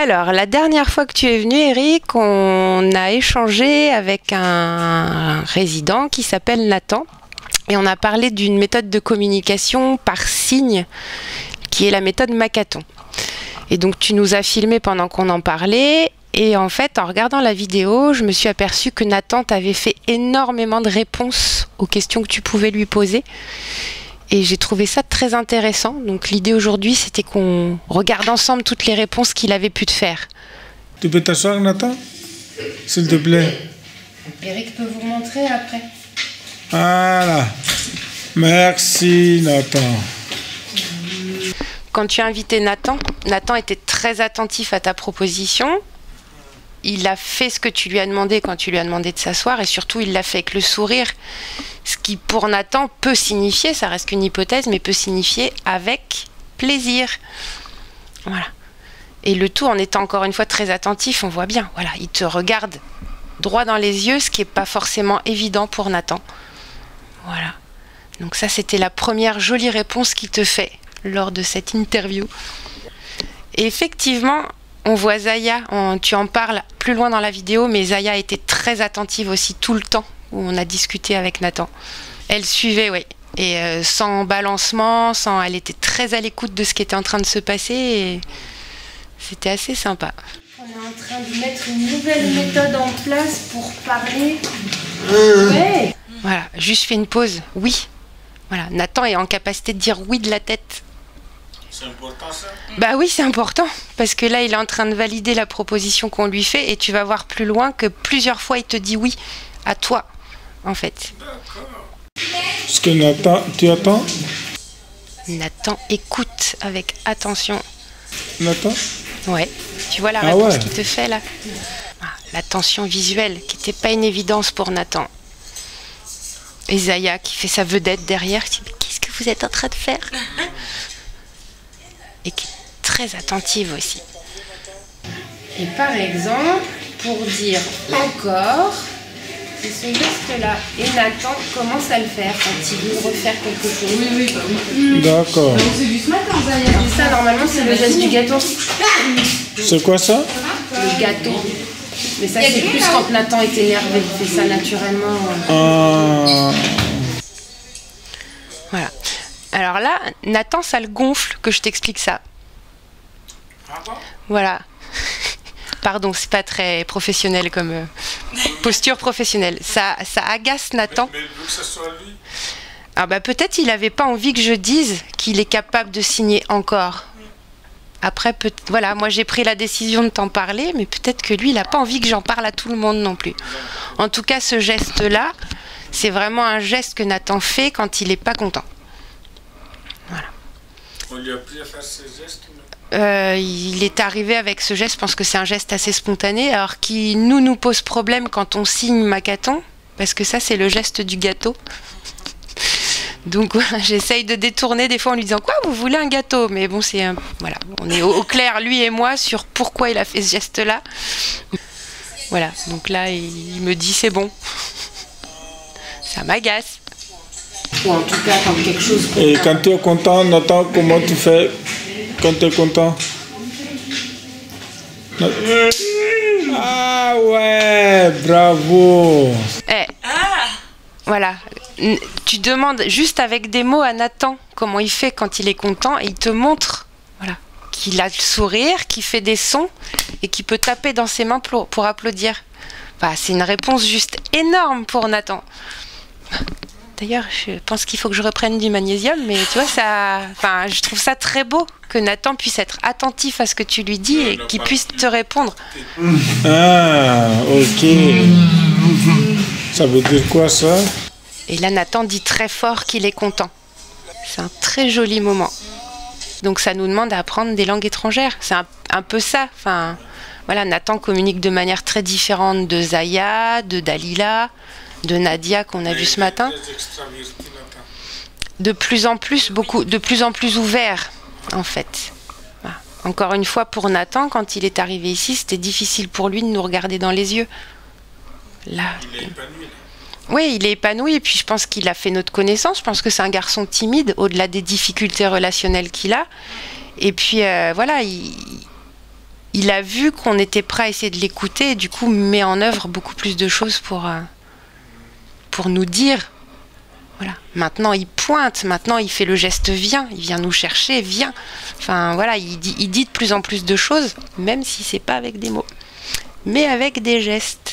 Alors, la dernière fois que tu es venu, Eric, on a échangé avec un résident qui s'appelle Nathan et on a parlé d'une méthode de communication par signe qui est la méthode Makaton. Et donc, tu nous as filmé pendant qu'on en parlait et en fait, en regardant la vidéo, je me suis aperçue que Nathan t'avait fait énormément de réponses aux questions que tu pouvais lui poser. Et j'ai trouvé ça très intéressant. Donc l'idée aujourd'hui, c'était qu'on regarde ensemble toutes les réponses qu'il avait pu te faire. Tu peux t'asseoir, Nathan? S'il te plaît. Eric peut vous montrer après. Voilà. Merci, Nathan. Quand tu as invité Nathan, Nathan était très attentif à ta proposition. Il a fait ce que tu lui as demandé quand tu lui as demandé de s'asseoir et surtout il l'a fait avec le sourire. Ce qui pour Nathan peut signifier, ça reste qu'une hypothèse, mais peut signifier avec plaisir. Voilà. Et le tout en étant encore une fois très attentif, on voit bien. Voilà, il te regarde droit dans les yeux, ce qui n'est pas forcément évident pour Nathan. Voilà. Donc ça, c'était la première jolie réponse qu'il te fait lors de cette interview. Et effectivement, on voit Zaya, tu en parles plus loin dans la vidéo, mais Zaya était très attentive aussi tout le temps où on a discuté avec Nathan. Elle suivait, oui, et sans balancement, elle était très à l'écoute de ce qui était en train de se passer et c'était assez sympa. On est en train de mettre une nouvelle méthode en place pour parler. Ouais. Voilà, juste fais une pause, oui. Voilà, Nathan est en capacité de dire oui de la tête. C'est important ça? Bah oui, c'est important, parce que là, il est en train de valider la proposition qu'on lui fait, et tu vas voir plus loin que plusieurs fois, il te dit oui à toi, en fait. D'accord. Est-ce que Nathan, tu attends? Nathan écoute avec attention. Nathan? Ouais, tu vois la réponse ouais. qu'il te fait là? L'attention visuelle, qui n'était pas une évidence pour Nathan. Et Zaya, qui fait sa vedette derrière, qui dit, qu'est-ce que vous êtes en train de faire? Et qui est très attentive aussi. Et par exemple, pour dire encore, c'est ce geste-là. Et Nathan commence à le faire quand il veut refaire quelque chose. Oui, oui. D'accord. C'est du ce matin, Zaya. Alors ça, normalement, c'est le geste du gâteau. C'est quoi ça? Le gâteau. Mais ça, c'est plus quand Nathan est énervé. Il fait ça naturellement. Voilà. Alors là, Nathan, ça le gonfle que je t'explique ça. Voilà. Pardon, c'est pas très professionnel comme posture professionnelle. Ça agace Nathan. Mais il veut que ça soit lui. Ah bah peut-être il avait pas envie que je dise qu'il est capable de signer encore. Après, voilà, moi j'ai pris la décision de t'en parler, mais peut-être que lui, il n'a pas envie que j'en parle à tout le monde non plus. En tout cas, ce geste-là, c'est vraiment un geste que Nathan fait quand il n'est pas content. Voilà. On lui a appris à faire ces gestes? Il est arrivé avec ce geste, je pense que c'est un geste assez spontané, alors qui nous pose problème quand on signe Makaton, parce que ça, c'est le geste du gâteau. Donc voilà, j'essaye de détourner des fois en lui disant quoi, vous voulez un gâteau? Mais bon, c'est voilà, on est au clair lui et moi sur pourquoi il a fait ce geste-là. Voilà, donc là il me dit c'est bon. Ça m'agace. Ou en tout cas quand quelque chose. Et quand tu es content, Nathan, comment tu fais quand tu es content? Ah ouais, bravo. Voilà, tu demandes juste avec des mots à Nathan comment il fait quand il est content et il te montre voilà, qu'il a le sourire, qu'il fait des sons et qu'il peut taper dans ses mains pour applaudir. Enfin, c'est une réponse juste énorme pour Nathan. D'ailleurs, je pense qu'il faut que je reprenne du magnésium, mais tu vois, je trouve ça très beau que Nathan puisse être attentif à ce que tu lui dis et qu'il puisse te répondre. Ah, ok. Ça veut dire quoi ça? Et là, Nathan dit très fort qu'il est content. C'est un très joli moment. Donc ça nous demande à apprendre des langues étrangères. C'est un peu ça. Enfin, voilà, Nathan communique de manière très différente de Zaya, de Dalila, de Nadia qu'on a vu ce matin. De plus en plus, de plus en plus ouvert, en fait. Voilà. Encore une fois, pour Nathan, quand il est arrivé ici, c'était difficile pour lui de nous regarder dans les yeux. Là. Il est épanoui. Oui, il est épanoui et puis je pense qu'il a fait notre connaissance. Je pense que c'est un garçon timide au-delà des difficultés relationnelles qu'il a. Et puis voilà, il il a vu qu'on était prêt à essayer de l'écouter et du coup met en œuvre beaucoup plus de choses pour nous dire. Voilà. Maintenant il pointe, maintenant il fait le geste viens, il vient nous chercher, viens. Enfin voilà, il dit de plus en plus de choses, même si c'est pas avec des mots, mais avec des gestes.